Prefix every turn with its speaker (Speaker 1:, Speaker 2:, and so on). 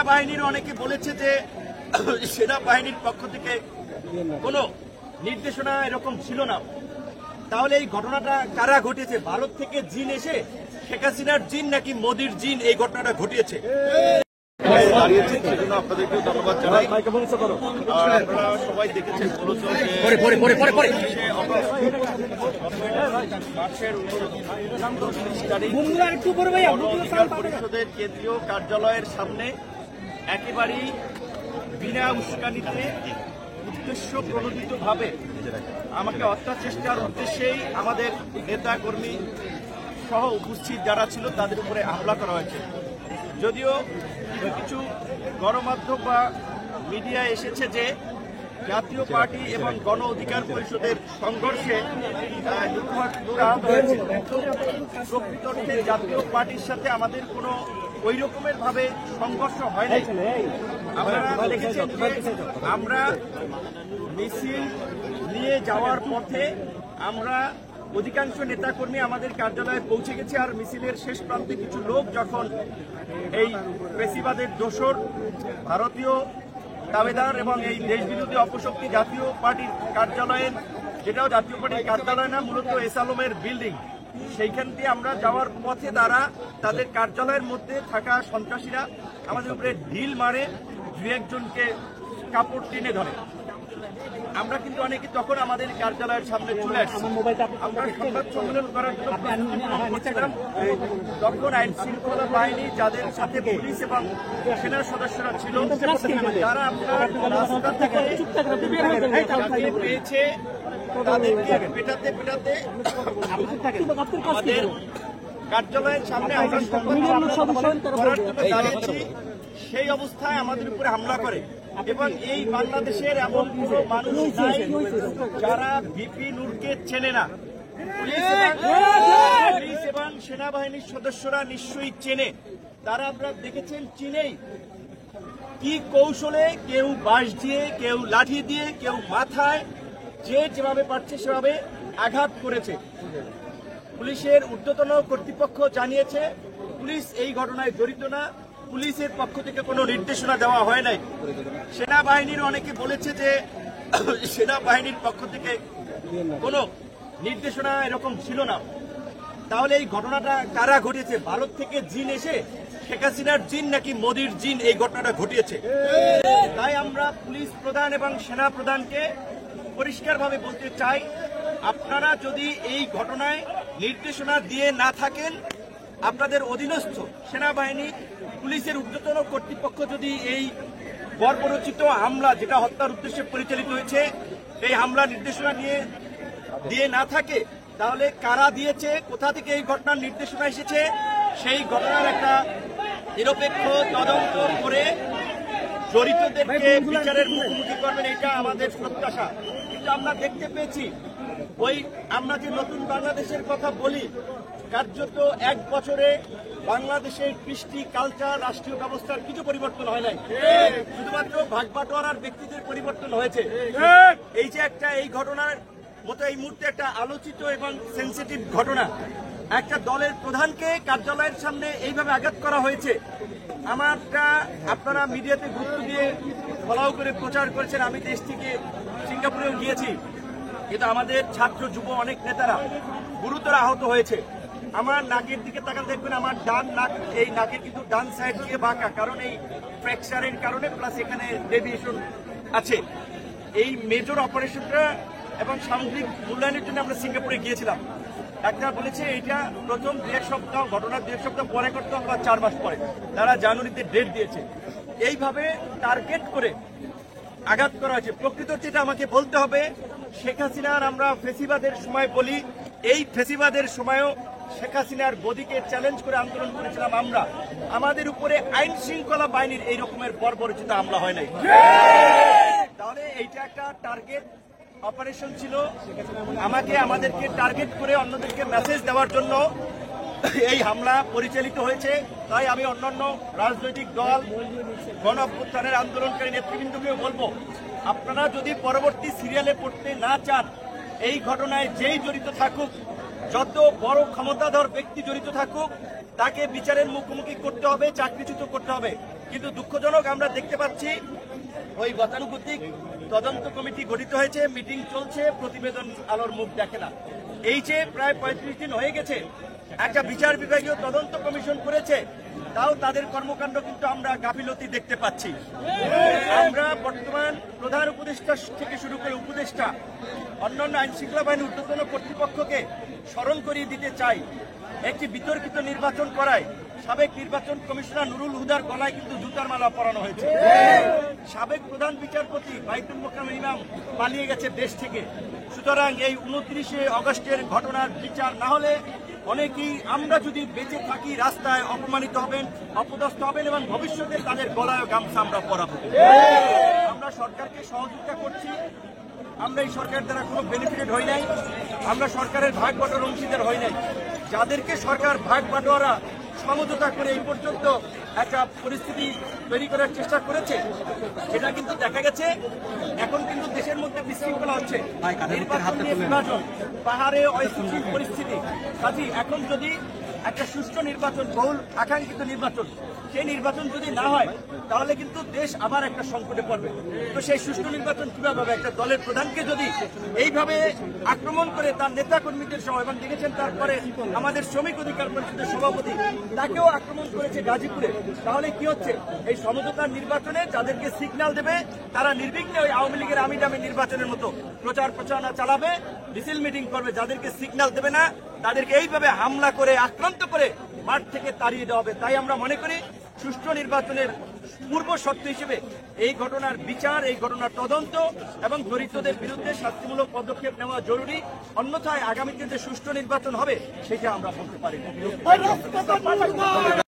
Speaker 1: সেনাবাহিনীর অনেকে বলেছে যে সেনাবাহিনীর পক্ষ থেকে কোনো নির্দেশনা এরকম ছিল না। তাহলে এই ঘটনাটা কারা ঘটিয়েছে? ভারত থেকে জিন এসে শেখ হাসিনার জিন নাকি মোদির জিন এই ঘটনাটা ঘটিয়েছে? আপনাদেরকেও ধন্যবাদ জানাই। আপনারা সবাই দেখেছেন পরিষদের কেন্দ্রীয় কার্যালয়ের সামনে একেবারেই বিনা উস্কানিতে উদ্দেশ্য প্রণোদিতভাবে আমাকে হত্যা চেষ্টার উদ্দেশ্যেই আমাদের নেতা কর্মী সহ উপস্থিত যারা ছিল তাদের উপরে হামলা করা হয়েছে। যদিও কিছু গণমাধ্যম বা মিডিয়ায় এসেছে যে জাতীয় পার্টি এবং গণ অধিকার পরিষদের সংঘর্ষে আহত হয়েছে। প্রকৃত অর্থে জাতীয় পার্টির সাথে আমাদের কোনো ওই রকমের ভাবে সংঘর্ষ হয় নাই। আপনারা দেখেছেন আমরা মিছিল নিয়ে যাওয়ার পথে আমরা অধিকাংশ নেতাকর্মী আমাদের কার্যালয়ে পৌঁছে গেছে। আর মিছিলের শেষ প্রান্তে কিছু লোক যখন এই ফ্যাসিবাদের দোসর ভারতীয় দাবেদার এবং এই দেশবিরোধী অপশক্তি জাতীয় পার্টির কার্যালয়ের, যেটাও জাতীয় পার্টির কার্যালয় না, মূলত এস আলমের বিল্ডিং, সেইখান দিয়ে আমরা যাওয়ার পথে তারা তাদের কার্যালয়ের মধ্যে থাকা সন্ত্রাসীরা আমাদের উপরে ঢিল মারে, দু একজনকে কাপড় টেনে ধরে। আমরা কিন্তু অনেকে তখন আমাদের কার্যালয়ের সামনে চলে আসছি। আমরা সংবাদ সম্মেলন করার জন্য তখন আইন শৃঙ্খলা বাহিনী যাদের সাথে পুলিশ এবং সেনার সদস্যরা ছিল তারা আপনার রাস্তা থেকে পেয়েছে, তাদেরকে পেটাতে পেটাতে আমাদের কার্যালয়ের সামনে আমরা করার জন্য দাঁড়িয়েছি, সেই অবস্থায় আমাদের উপরে হামলা করে। এবং এই বাংলাদেশের এমন কোন মানুষ নাই যারা ভিপি নূরকে চেনে না। পুলিশ এবং সেনাবাহিনীর সদস্যরা নিশ্চয়ই চেনে। তারা আপনারা দেখেছেন চিনেই কি কৌশলে, কেউ বাঁশ দিয়ে, কেউ লাঠি দিয়ে, কেউ মাথায়, যে যেভাবে পারছে সেভাবে আঘাত করেছে। পুলিশের ঊর্ধ্বতন কর্তৃপক্ষ জানিয়েছে পুলিশ এই ঘটনায় জড়িত না, পুলিশের পক্ষ থেকে কোনো নির্দেশনা দেওয়া হয় নাই। সেনাবাহিনীর অনেকে বলেছে যে সেনাবাহিনীর পক্ষ থেকে কোনো নির্দেশনা এরকম ছিল না। তাহলে এই ঘটনাটা কারা ঘটিয়েছে? ভারত থেকে জিন এসে শেখ হাসিনার জিন নাকি মোদির জিন এই ঘটনাটা ঘটিয়েছে? তাই আমরা পুলিশ প্রধান এবং সেনা প্রধানকে পরিষ্কারভাবে বলতে চাই, আপনারা যদি এই ঘটনায় নির্দেশনা দিয়ে না থাকেন, আপনাদের অধীনস্থ সেনাবাহিনী, পুলিশের ঊর্ধ্বতন কর্তৃপক্ষ যদি এই বর্বরচিত হামলা, যেটা হত্যার উদ্দেশ্যে পরিচালিত হয়েছে, এই হামলা নির্দেশনা দিয়ে না থাকে, তাহলে কারা দিয়েছে, কোথা থেকে এই ঘটনার নির্দেশনা এসেছে, সেই ঘটনার একটা নিরপেক্ষ তদন্ত করে জড়িতদেরকে বিচারের মুখোমুখি করবেন, এটা আমাদের প্রত্যাশা। কিন্তু আমরা দেখতে পেয়েছি আমরা যে নতুন বাংলাদেশের কথা বলি, কার্যত এক বছরে বাংলাদেশের কৃষ্টি, কালচার, রাষ্ট্রীয় ব্যবস্থার কিছু পরিবর্তন হয় নাই, শুধুমাত্র ভাগবাটোয়ারার ব্যক্তিদের পরিবর্তন হয়েছে। এই যে একটা এই ঘটনার মতো এই মুহূর্তে একটা আলোচিত এবং সেন্সিটিভ ঘটনা, একটা দলের প্রধানকে কার্যালয়ের সামনে এইভাবে আঘাত করা হয়েছে। আমারটা আপনারা মিডিয়াতে গুরুত্ব দিয়ে ফলাও করে প্রচার করেছেন। আমি দেশ থেকে সিঙ্গাপুরেও গিয়েছি, কিন্তু আমাদের ছাত্র যুব অনেক নেতারা গুরুতর আহত হয়েছে। আমার নাকের দিকে তাকালে দেখবেন আমার ডান নাক, এই নাকের কিন্তু ডান সাইড দিয়ে বাঁকা, কারণ এই ফ্র্যাকচারের কারণে, প্লাস এখানে ডেভিয়েশন আছে। এই মেজর অপারেশনটা এবং সামগ্রিক মূল্যায়নের জন্য আমরা সিঙ্গাপুরে গিয়েছিলাম। ডাক্তার বলেছে এটা প্রথম 1 সপ্তাহ, ঘটনার 1 সপ্তাহ পরে করতে হবে বা 4 মাস পরে। তারা জানুয়ারিতে ডেট দিয়েছে। এইভাবে টার্গেট করে আঘাত করা হয়েছে। প্রকৃত যেটা আমাকে বলতে হবে, শেখ হাসিনার আমরা ফেসিবাদের সময় বলি, এই ফেসিবাদের সময়ও শেখ হাসিনার গদিকে চ্যালেঞ্জ করে আন্দোলন করেছিলাম আমরা। আমাদের উপরে আইন শৃঙ্খলা বাহিনীর এই রকমের বর্বরচিত হামলা হয় নাই। তাহলে এইটা একটা টার্গেট অপারেশন ছিল, আমাদেরকে টার্গেট করে অন্যদেরকে মেসেজ দেওয়ার জন্য এই হামলা পরিচালিত হয়েছে। তাই আমি অন্যান্য রাজনৈতিক দল, গণ অভ্যুত্থানের আন্দোলনকারী নেতৃবৃন্দকেও বলবো, আপনারা যদি পরবর্তী সিরিয়ালে পড়তে না চান, এই ঘটনায় যেই জড়িত থাকুক, যত বড় ক্ষমতাধর ব্যক্তি জড়িত থাকুক, তাকে বিচারের মুখোমুখি করতে হবে, চাকরিচ্যুত করতে হবে। কিন্তু দুঃখজনক আমরা দেখতে পাচ্ছি ওই গতানুগতিক তদন্ত কমিটি গঠিত হয়েছে, মিটিং চলছে, প্রতিবেদন আলোর মুখ দেখে না। এই যে প্রায় 35 দিন হয়ে গেছে, একটা বিচার বিভাগীয় তদন্ত কমিশন করেছে, তাও তাদের কর্মকাণ্ড কিন্তু আমরা গাফিলতি দেখতে পাচ্ছি। আমরা বর্তমান প্রধান উপদেষ্টা থেকে শুরু করে উপদেষ্টা, অন্যান্য আইন শৃঙ্খলা বাহিনীর ঊর্ধ্বতন কর্তৃপক্ষকে স্মরণ করিয়ে দিতে চাই, একটি বিতর্কিত নির্বাচন করায় সাবেক নির্বাচন কমিশনার নুরুল হুদার গলায় কিন্তু জুতার মালা পরানো হয়েছে। সাবেক প্রধান বিচারপতি বাইতুল মোকাররম ইমাম পালিয়ে গেছে দেশ থেকে। সুতরাং এই 29শে আগস্টের ঘটনার বিচার না হলে অনেকেই আমরা যদি বেঁচে থাকি রাস্তায় অপমানিত হবেন, অপদস্থ হবেন এবং ভবিষ্যতে তাদের গলায় গামছা আমরা পরাবো। আমরা সরকারকে সহযোগিতা করছি, আমরা এই সরকার দ্বারা কোনো বেনিফিটেড হই নাই, আমরা সরকারের ভাগ বাটোয়ার অংশীদার হই নাই। যাদেরকে সরকার ভাগ বাটোয়ারা সমঝোতা করে এই পর্যন্ত একটা পরিস্থিতি তৈরি করার চেষ্টা করেছে, সেটা কিন্তু দেখা গেছে এখন কিন্তু দেশের মধ্যে বিশৃঙ্খলা হচ্ছে, নির্বাচন নিয়ে বিভাজন, পাহাড়ে অস্থিতিশীল পরিস্থিতি। কাজেই এখন যদি একটা সুষ্ঠু নির্বাচন, বহুল আকাঙ্ক্ষিত নির্বাচন, সেই নির্বাচন যদি না হয় তাহলে কিন্তু দেশ আবার একটা সংকটে পড়বে। তো সেই সুষ্ঠু নির্বাচন কিভাবে হবে? একটা দলের প্রধানকে যদি এইভাবে আক্রমণ করে তার নেতা কর্মীদের সহ, এবং দেখেছেন তারপরে আমাদের শ্রমিক অধিকার পরিষদের সভাপতি তাকেও আক্রমণ করেছে গাজীপুরে, তাহলে কি হচ্ছে? এই সমঝোতার নির্বাচনে যাদেরকে সিগন্যাল দেবে তারা নির্বিঘ্নে ওই আওয়ামী লীগের আমি দামি নির্বাচনের মতো প্রচার প্রচারণা চালাবে, মিছিল মিটিং করবে। যাদেরকে সিগন্যাল দেবে না তাদেরকে এইভাবে হামলা করে আক্রান্ত করে মাঠ থেকে তাড়িয়ে দেওয়া হবে। তাই আমরা মনে করি সুষ্ঠু নির্বাচনের পূর্ব শর্ত হিসেবে এই ঘটনার বিচার, এই ঘটনার তদন্ত এবং জড়িতদের বিরুদ্ধে শাস্তিমূলক পদক্ষেপ নেওয়া জরুরি। অন্যথায় আগামীতে যে সুষ্ঠু নির্বাচন হবে সেটা আমরা বলতে পারি না।